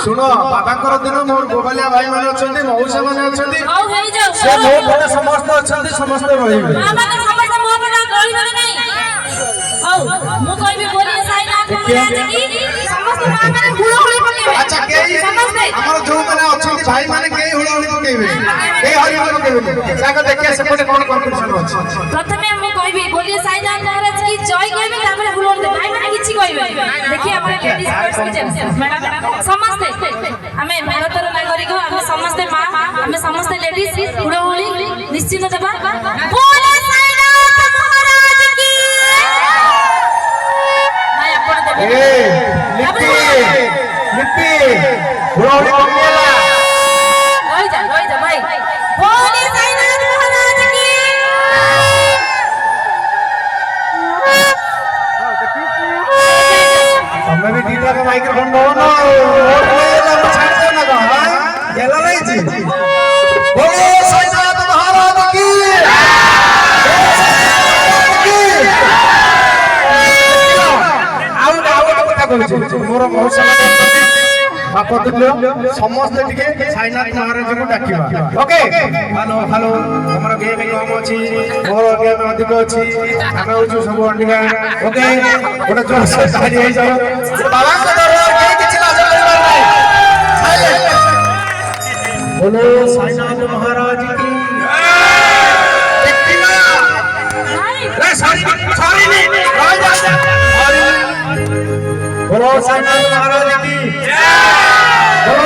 শুণ বাবাଙ୍କର ଦିନ ମୋର ଗୋବାଲିଆ ଭାଇ ମାନେ ଅଛନ୍ତି ମଉସା ମାନେ ଅଛନ୍ତି ସେ ମୋ ପଟେ ସମସ୍ତେ ଅଛନ୍ତି ସମସ୍ତେ ରହିବେ ଆମେ ସମସ୍ତେ ମୋ ପଟେ ରହିବେ ନାହିଁ ହଉ ମୁଁ କହିବି ବୋଲିଏ ସାଇନାଥ ମହାରାଜ କି ସମସ୍ତେ ମା ମାନେ ହୁଳହୁଳି ପକେଇବେ ଆଚ୍ଛା କେହି ଆମର ଯୋଉ ମାନେ ଅଛନ୍ତି ଭାଇ ମାନେ କେହି ହୁଳହୁଳି ପକେଇବେ କେହି ହରିବୋଲ ପକେଇବେନି ସାଙ୍ଗ ଦେଖିଆ ସେପଟେ କଣ କମ୍ପିଟିସନ ଅଛି ପ୍ରଥମେ ମୁଁ କହିବି ବୋଲିଏ ସାଇନାଥ ମହାରାଜ କି ଜୟ କହିବେ ତାପରେ ହୁଳହୁଳି ଭାଇ ମାନେ କିଛି କହିବେ ଦେଖି ଆମର ଲେଡିଜ ଫାର୍ଷ୍ଟ ମ୍ୟାଡାମ ସମସ୍ତେ ଆମେ ଭାରତର ନାଗରିକ ଆମେ ସମସ୍ତେ ମା ଆମେ ସମସ୍ତେ ଲେଡିଜ ହୁଳହୁଳି ନିଶ୍ଚିତ ଦେବା ବୋଲିଏ ସାଇନାଥ ମହାରାଜ କି ଭାଇ ଆପଣ ଦେବେ লিপি লিপি হুড়াহুড়ি কমিয়েলা রই যা ভাই बोलिए साईनाथ महाराज की તમે બી દીટા કા માઇક્રોફોન દો ના ઓટ લેલા છાડ દો ના કા હા ગેલા લઈ જી બોલો સાઈનાથ મહારાજ की આવ কথা কইছি মোর মহসা বাপতুল্য সমস্ত টিকে সাইনাথ মহারাজ को ডাকিবা ওকে হ্যালো হ্যালো हमर गेम कम अछि मोर गेम अधिक अछि हम होछु सब अंडिगा ओके ओटा जोर से ताली होई जाओ बाबा को दरबार के किछ लाज करबार नाही साइलेंट बोलो साईनाथ महाराज की देखती ना ए सॉरी नहीं बोलो साईनाथ महाराज की जय बोलो